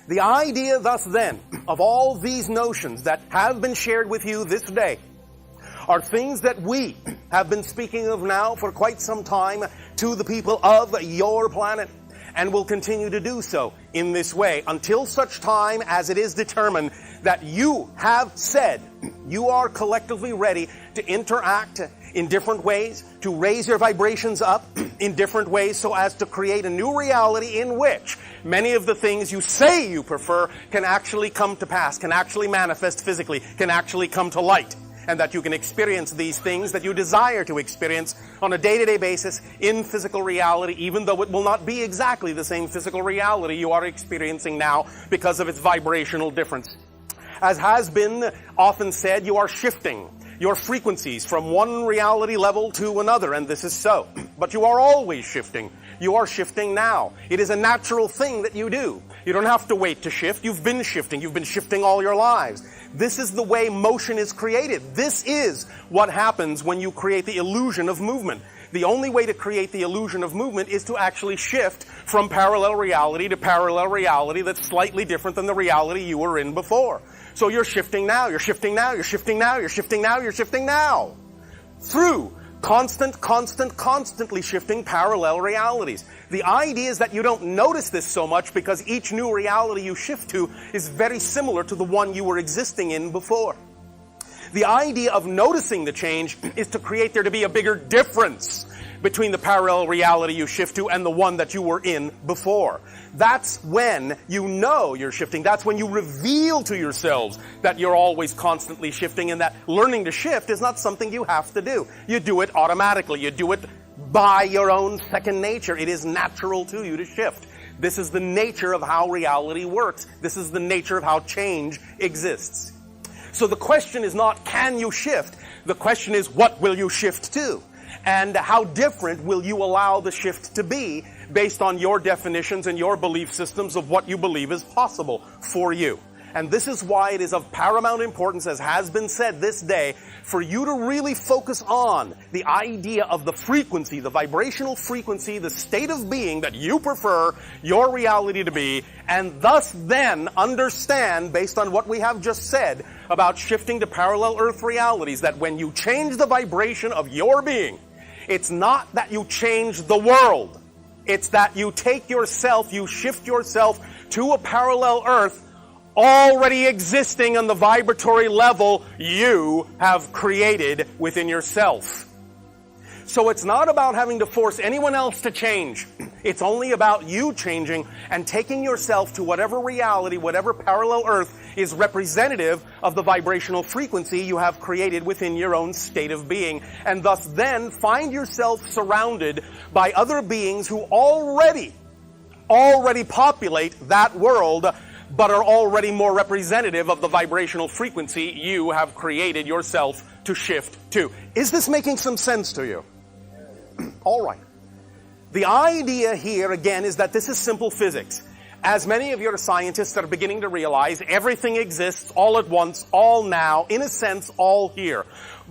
The idea thus then of all these notions that have been shared with you this day are things that we have been speaking of now for quite some time to the people of your planet, and will continue to do so in this way until such time as it is determined that you have said you are collectively ready to interact in different ways, to raise your vibrations up in different ways so as to create a new reality in which many of the things you say you prefer can actually come to pass, can actually manifest physically, can actually come to light. And that you can experience these things that you desire to experience on a day-to-day basis in physical reality, even though it will not be exactly the same physical reality you are experiencing now because of its vibrational difference. As has been often said, you are shifting your frequencies from one reality level to another, and this is so. But you are always shifting. You are shifting now. It is a natural thing that you do. You don't have to wait to shift. You've been shifting. You've been shifting all your lives. This is the way motion is created. This is what happens when you create the illusion of movement. The only way to create the illusion of movement is to actually shift from parallel reality to parallel reality that's slightly different than the reality you were in before. So you're shifting now, you're shifting now, you're shifting now, you're shifting now, you're shifting now. Through constantly shifting parallel realities. The idea is that you don't notice this so much because each new reality you shift to is very similar to the one you were existing in before. The idea of noticing the change is to create there to be a bigger difference between the parallel reality you shift to and the one that you were in before. That's when you know you're shifting. That's when you reveal to yourselves that you're always constantly shifting, and that learning to shift is not something you have to do. You do it automatically. You do it by your own second nature. It is natural to you to shift. This is the nature of how reality works. This is the nature of how change exists. So the question is not, can you shift? The question is, what will you shift to? And how different will you allow the shift to be based on your definitions and your belief systems of what you believe is possible for you. And this is why it is of paramount importance, as has been said this day, for you to really focus on the idea of the frequency, the vibrational frequency, the state of being that you prefer your reality to be, and thus then understand, based on what we have just said about shifting to parallel Earth realities, that when you change the vibration of your being, it's not that you change the world. It's that you take yourself, you shift yourself to a parallel Earth already existing on the vibratory level you have created within yourself. So it's not about having to force anyone else to change. It's only about you changing and taking yourself to whatever reality, whatever parallel Earth is representative of the vibrational frequency you have created within your own state of being. And thus then find yourself surrounded by other beings who already populate that world, but are already more representative of the vibrational frequency you have created yourself to shift to. Is this making some sense to you? All right. The idea here, again, is that this is simple physics. As many of your scientists are beginning to realize, everything exists all at once, all now, in a sense, all here.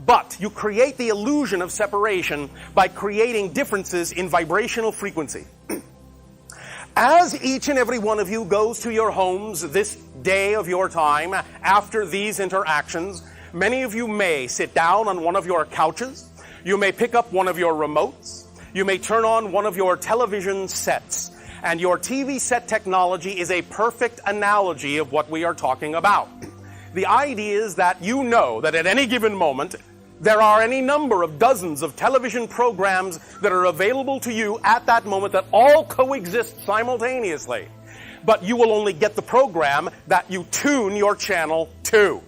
But you create the illusion of separation by creating differences in vibrational frequency. As each and every one of you goes to your homes this day of your time, after these interactions, many of you may sit down on one of your couches, you may pick up one of your remotes, you may turn on one of your television sets, and your TV set technology is a perfect analogy of what we are talking about. The idea is that you know that at any given moment, there are any number of dozens of television programs that are available to you at that moment that all coexist simultaneously. But you will only get the program that you tune your channel to.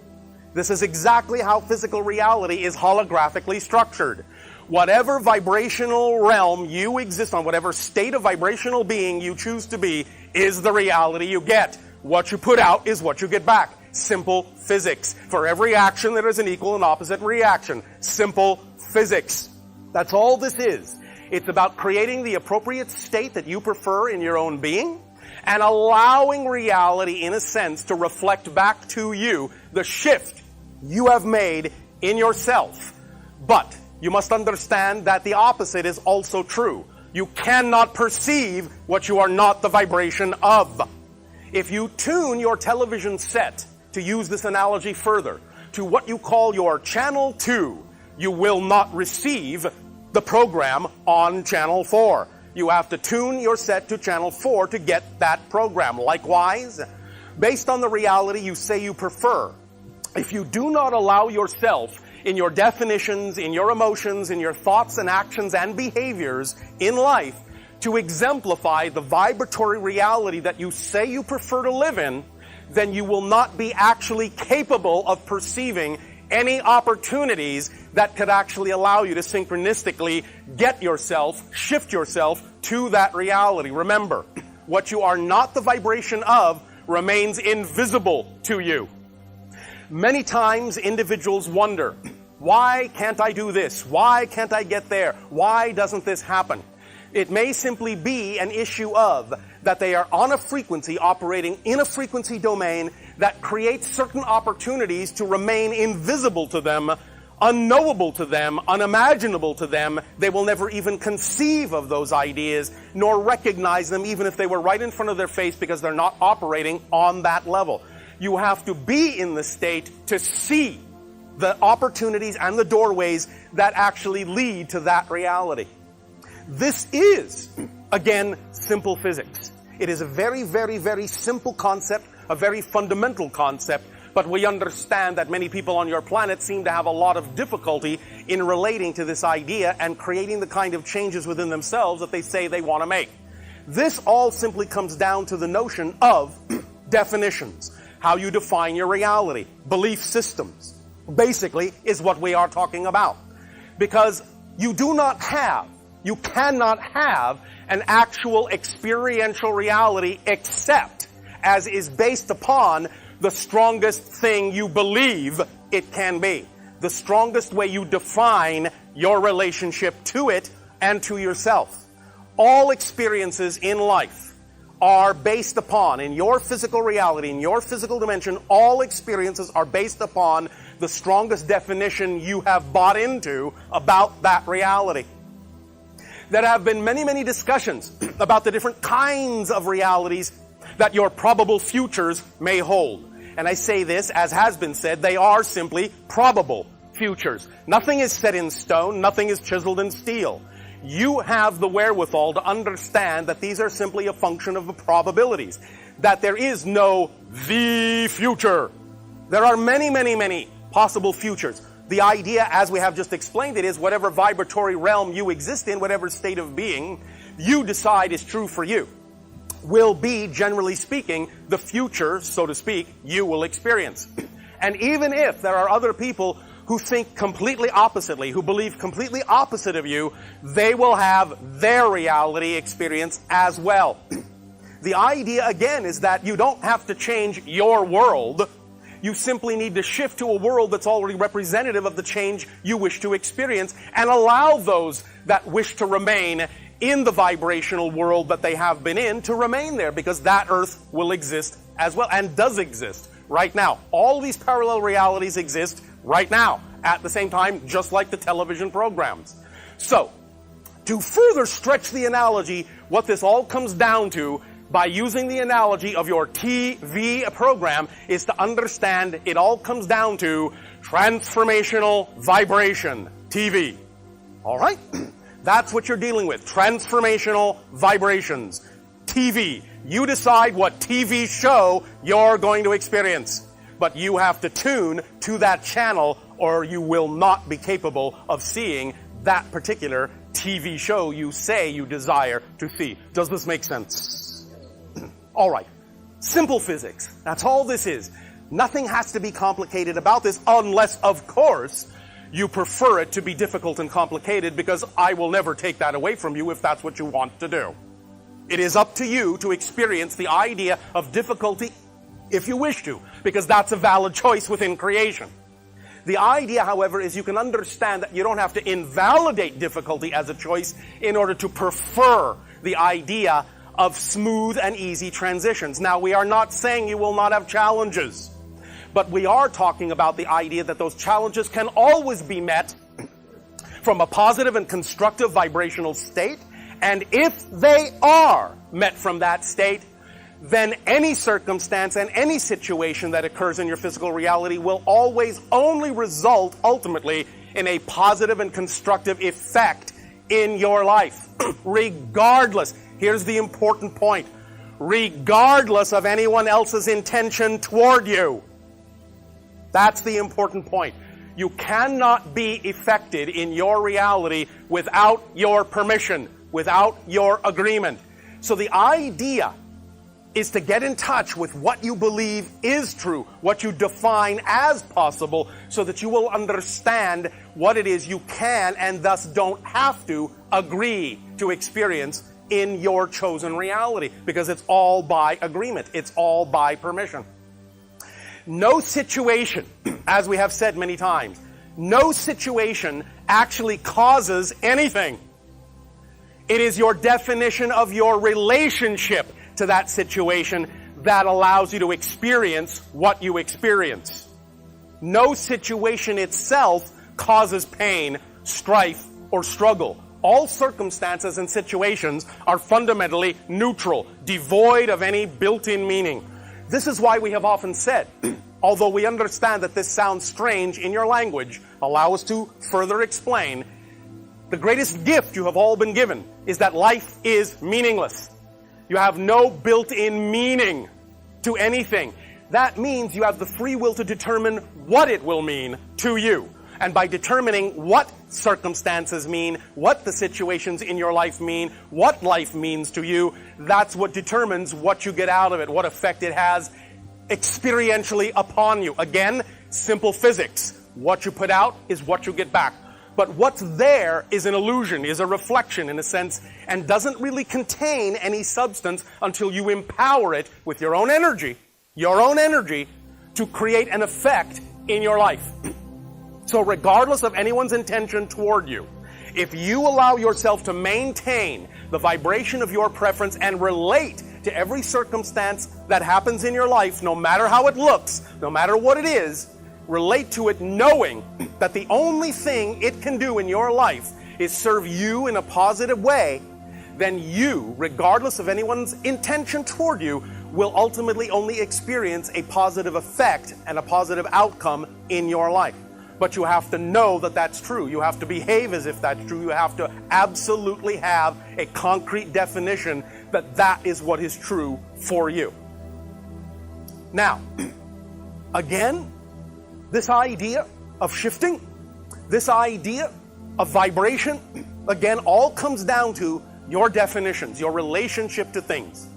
This is exactly how physical reality is holographically structured. Whatever vibrational realm you exist on, whatever state of vibrational being you choose to be, is the reality you get. What you put out is what you get back. Simple physics. For every action, there is an equal and opposite reaction. Simple physics. That's all this is. It's about creating the appropriate state that you prefer in your own being and allowing reality, in a sense, to reflect back to you the shift you have made in yourself. But you must understand that the opposite is also true. You cannot perceive what you are not the vibration of. If you tune your television set, to use this analogy further, to what you call your channel 2, you will not receive the program on channel 4. You have to tune your set to channel 4 to get that program. Likewise, based on the reality you say you prefer, if you do not allow yourself in your definitions, in your emotions, in your thoughts and actions and behaviors in life to exemplify the vibratory reality that you say you prefer to live in, then you will not be actually capable of perceiving any opportunities that could actually allow you to synchronistically get yourself, shift yourself to that reality. Remember, what you are not the vibration of remains invisible to you. Many times individuals wonder, why can't I do this? Why can't I get there? Why doesn't this happen? It may simply be an issue of that they are on a frequency, operating in a frequency domain that creates certain opportunities to remain invisible to them, unknowable to them, unimaginable to them. They will never even conceive of those ideas, nor recognize them even if they were right in front of their face, because they're not operating on that level. You have to be in the state to see the opportunities and the doorways that actually lead to that reality. This is, again, simple physics. It is a very, very, very simple concept, a very fundamental concept, but we understand that many people on your planet seem to have a lot of difficulty in relating to this idea and creating the kind of changes within themselves that they say they want to make. This all simply comes down to the notion of definitions, how you define your reality, belief systems, basically is what we are talking about. Because you cannot have an actual experiential reality except as is based upon the strongest thing you believe it can be. The strongest way you define your relationship to it and to yourself. All experiences in life are based upon, in your physical reality, in your physical dimension, all experiences are based upon the strongest definition you have bought into about that reality. There have been many, many discussions about the different kinds of realities that your probable futures may hold. And I say this, as has been said, they are simply probable futures. Nothing is set in stone, nothing is chiseled in steel. You have the wherewithal to understand that these are simply a function of the probabilities. That there is no the future. There are many, many, many possible futures. The idea, as we have just explained it, is whatever vibratory realm you exist in, whatever state of being you decide is true for you, will be, generally speaking, the future, so to speak, you will experience. And even if there are other people who think completely oppositely, who believe completely opposite of you, they will have their reality experience as well. The idea, again, is that you don't have to change your world. You simply need to shift to a world that's already representative of the change you wish to experience, and allow those that wish to remain in the vibrational world that they have been in to remain there, because that earth will exist as well, and does exist right now. All these parallel realities exist right now, at the same time, just like the television programs. So, to further stretch the analogy, what this all comes down to, by using the analogy of your TV program, is to understand it all comes down to transformational vibration, TV. All right? That's what you're dealing with. Transformational vibrations, TV. You decide what TV show you're going to experience. But you have to tune to that channel, or you will not be capable of seeing that particular TV show you say you desire to see. Does this make sense? All right. Simple physics. That's all this is. Nothing has to be complicated about this, unless, of course, you prefer it to be difficult and complicated, because I will never take that away from you if that's what you want to do. It is up to you to experience the idea of difficulty if you wish to, because that's a valid choice within creation. The idea, however, is you can understand that you don't have to invalidate difficulty as a choice in order to prefer the idea of smooth and easy transitions. Now, we are not saying you will not have challenges, but we are talking about the idea that those challenges can always be met from a positive and constructive vibrational state, and if they are met from that state, then any circumstance and any situation that occurs in your physical reality will always only result ultimately in a positive and constructive effect in your life. Regardless, here's the important point, regardless of anyone else's intention toward you. That's the important point. You cannot be affected in your reality without your permission, without your agreement. So the idea is to get in touch with what you believe is true, what you define as possible, so that you will understand what it is you can and thus don't have to agree to experience in your chosen reality, because it's all by agreement. It's all by permission. No situation, as we have said many times, no situation actually causes anything. It is your definition of your relationship to that situation that allows you to experience what you experience. No situation itself causes pain, strife, or struggle. All circumstances and situations are fundamentally neutral, devoid of any built-in meaning. This is why we have often said, although we understand that this sounds strange in your language, allow us to further explain, the greatest gift you have all been given is that life is meaningless. You have no built-in meaning to anything. That means you have the free will to determine what it will mean to you. And by determining what circumstances mean, what the situations in your life mean, what life means to you, that's what determines what you get out of it, what effect it has experientially upon you. Again, simple physics. What you put out is what you get back. But what's there is an illusion, is a reflection in a sense, and doesn't really contain any substance until you empower it with your own energy to create an effect in your life. So regardless of anyone's intention toward you, if you allow yourself to maintain the vibration of your preference and relate to every circumstance that happens in your life, no matter how it looks, no matter what it is, relate to it knowing that the only thing it can do in your life is serve you in a positive way, then you, regardless of anyone's intention toward you, will ultimately only experience a positive effect and a positive outcome in your life. But you have to know that that's true. You have to behave as if that's true. You have to absolutely have a concrete definition that that is what is true for you. Now, again, this idea of shifting, this idea of vibration, again, all comes down to your definitions, your relationship to things.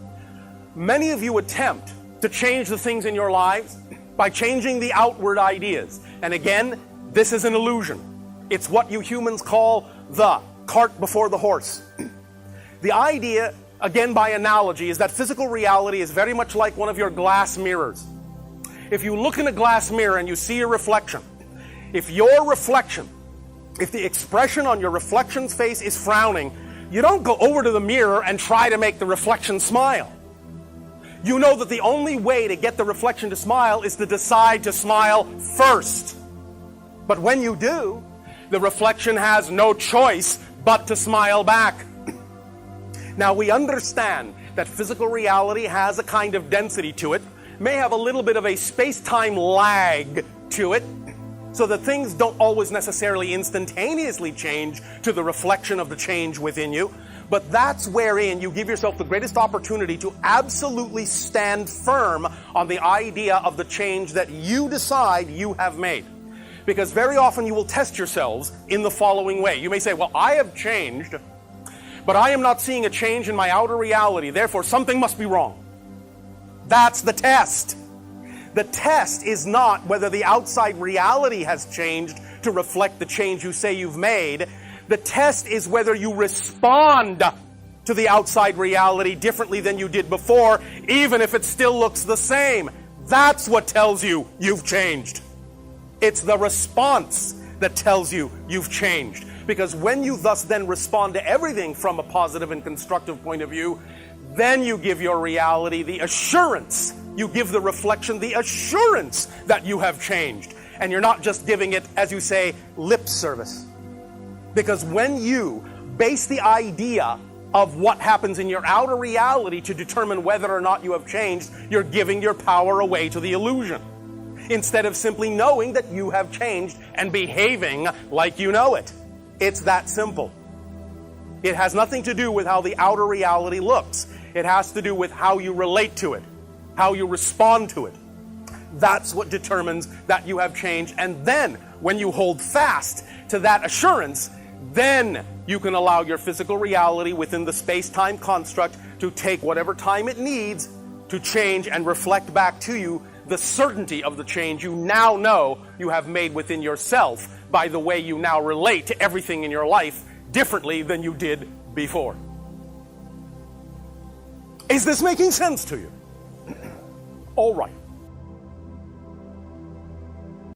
Many of you attempt to change the things in your lives by changing the outward ideas. And again, this is an illusion. It's what you humans call the cart before the horse. The idea, again by analogy, is that physical reality is very much like one of your glass mirrors. If you look in a glass mirror and you see your reflection, if the expression on your reflection's face is frowning, you don't go over to the mirror and try to make the reflection smile. You know that the only way to get the reflection to smile is to decide to smile first. But when you do, the reflection has no choice but to smile back. Now we understand that physical reality has a kind of density to it, may have a little bit of a space-time lag to it, so that things don't always necessarily instantaneously change to the reflection of the change within you. But that's wherein you give yourself the greatest opportunity to absolutely stand firm on the idea of the change that you decide you have made. Because very often you will test yourselves in the following way. You may say, well, I have changed, but I am not seeing a change in my outer reality. Therefore, something must be wrong. That's the test. The test is not whether the outside reality has changed to reflect the change you say you've made. The test is whether you respond to the outside reality differently than you did before, even if it still looks the same. That's what tells you you've changed. It's the response that tells you you've changed. Because when you thus then respond to everything from a positive and constructive point of view, then you give your reality the assurance, you give the reflection the assurance that you have changed. And you're not just giving it, as you say, lip service. Because when you base the idea of what happens in your outer reality to determine whether or not you have changed, you're giving your power away to the illusion, instead of simply knowing that you have changed and behaving like you know it. It's that simple. It has nothing to do with how the outer reality looks. It has to do with how you relate to it, how you respond to it. That's what determines that you have changed. And then, when you hold fast to that assurance, then you can allow your physical reality within the space-time construct to take whatever time it needs to change and reflect back to you the certainty of the change you now know you have made within yourself by the way you now relate to everything in your life differently than you did before. Is this making sense to you? All right.